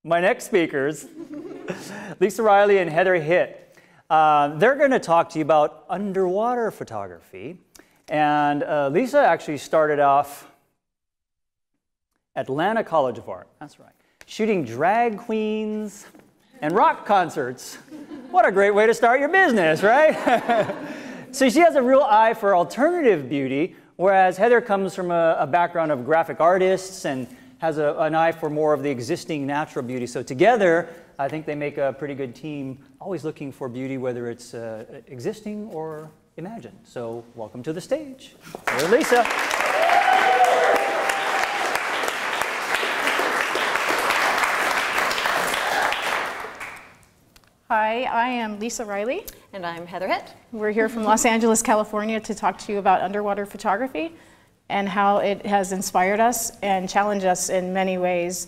My next speakers, Lisa Reilly and Heather Hitt. They're going to talk to you about underwater photography. And Lisa actually started off at Atlanta College of Art, that's right, shooting drag queens and rock concerts. What a great way to start your business, right? So she has a real eye for alternative beauty, whereas Heather comes from a background of graphic artists and has an eye for more of the existing natural beauty. So together, I think they make a pretty good team, always looking for beauty, whether it's existing or imagined. So welcome to the stage. Here's Lisa. Hi, I am Lisa Reilly. And I'm Heather Hitt. We're here from Los Angeles, California to talk to you about underwater photography and how it has inspired us and challenged us in many ways.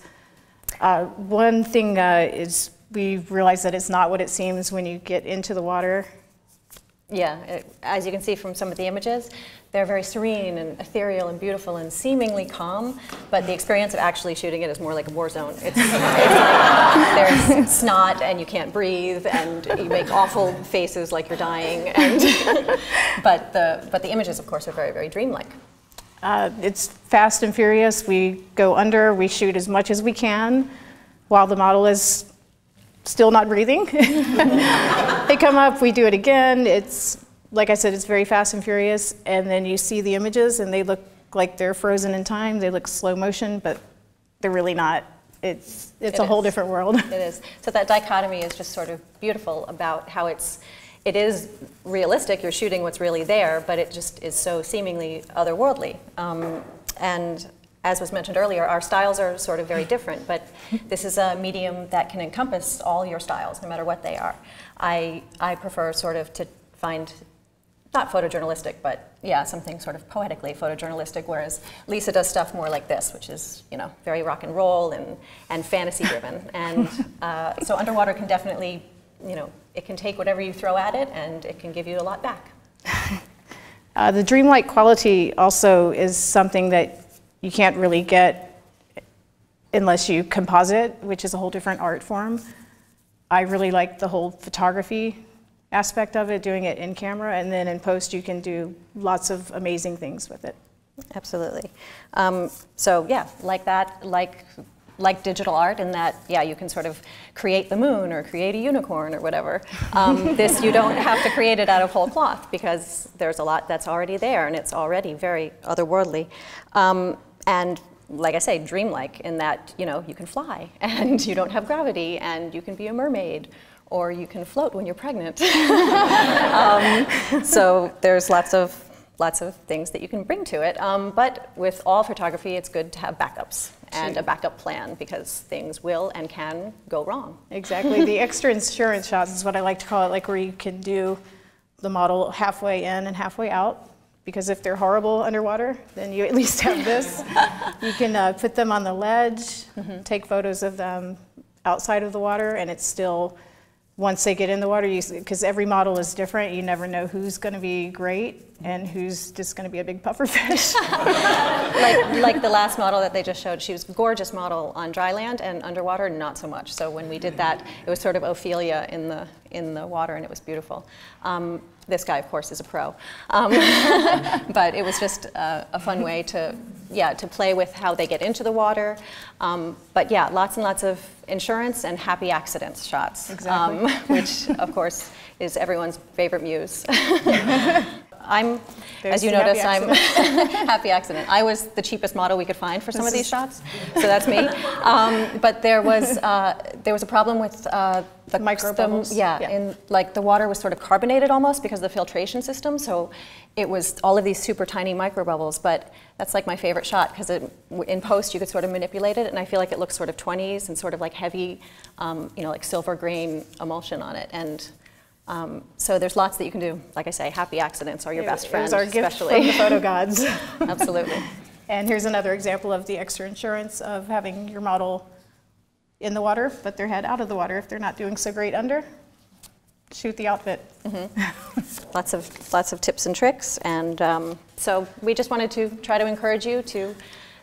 One thing is we realize that it's not what it seems when you get into the water. Yeah, as you can see from some of the images, they're very serene and ethereal and beautiful and seemingly calm, but the experience of actually shooting it is more like a war zone. It's like there's snot and you can't breathe and you make awful faces like you're dying. And but the images, of course, are very, very dreamlike. It's fast and furious. We go under, we shoot as much as we can while the model is still not breathing. They come up, we do it again. It's, like I said, it's very fast and furious. And then you see the images and they look like they're frozen in time. They look slow motion, but they're really not. It's a whole different world. It is. So that dichotomy is just sort of beautiful about how it is realistic. You're shooting what's really there, but it just is so seemingly otherworldly. And as was mentioned earlier, our styles are sort of very different, but this is a medium that can encompass all your styles, no matter what they are. I prefer sort of to find, not photojournalistic, but yeah, something sort of poetically photojournalistic, whereas Lisa does stuff more like this, which is, you know, very rock and roll and fantasy driven. And so underwater can definitely, you know, it can take whatever you throw at it and it can give you a lot back. The dreamlike quality also is something that you can't really get unless you composite, which is a whole different art form. I really like the whole photography aspect of it, doing it in camera, and then in post you can do lots of amazing things with it. Absolutely. So yeah, like that, like digital art in that, yeah, you can sort of create the moon or create a unicorn or whatever. This, you don't have to create it out of whole cloth because there's a lot that's already there and it's already very otherworldly. And like I say, dreamlike in that, you know, you can fly and you don't have gravity and you can be a mermaid or you can float when you're pregnant. So there's lots of things that you can bring to it. But with all photography, it's good to have backups and a backup plan because things will and can go wrong. Exactly. The extra insurance shots is what I like to call it, like where you can do the model halfway in and halfway out. Because if they're horrible underwater, then you at least have this. You can put them on the ledge, take photos of them outside of the water, and it's still, once they get in the water, because every model is different, you never know who's going to be great and who's just going to be a big puffer fish. like the last model that they just showed, she was a gorgeous model on dry land and underwater, not so much. So when we did that, it was sort of Ophelia in the water, and it was beautiful. This guy, of course, is a pro. But it was just a fun way to play with how they get into the water. But yeah, lots and lots of insurance and happy accidents shots, exactly. Which, of course, is everyone's favorite muse. As you notice, I'm happy accident. I was the cheapest model we could find for some of these shots, so that's me. But there was a problem with the micro bubbles. And like the water was sort of carbonated almost because of the filtration system. So it was all of these super tiny micro bubbles. But that's like my favorite shot because in post you could sort of manipulate it, and I feel like it looks sort of 20s and sort of like heavy, you know, like silver grain emulsion on it. And so there's lots that you can do. Like I say, happy accidents are your best friend. It was our gift from the photo gods. Absolutely. And here's another example of the extra insurance of having your model in the water, but their head out of the water if they're not doing so great under. Shoot the outfit. Lots of tips and tricks, and so we just wanted to try to encourage you to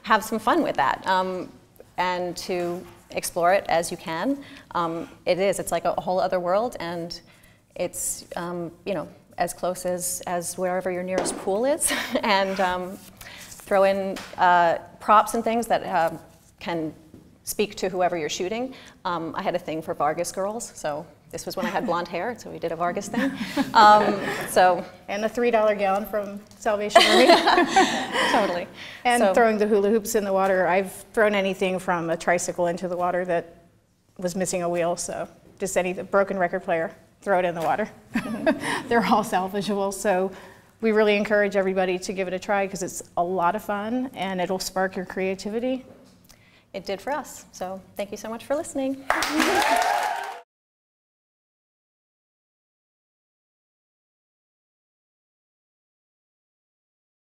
have some fun with that, and to explore it as you can. It's like a whole other world, and it's, you know, as close as wherever your nearest pool is, and throw in props and things that can speak to whoever you're shooting. I had a thing for Vargas girls, so this was when I had blonde hair, so we did a Vargas thing. And a $3 gown from Salvation Army. Totally. And throwing the hula hoops in the water. I've thrown anything from a tricycle into the water that was missing a wheel, so just any broken record player, throw it in the water. They're all salvageable, so we really encourage everybody to give it a try because it's a lot of fun and it'll spark your creativity. It did for us, so thank you so much for listening.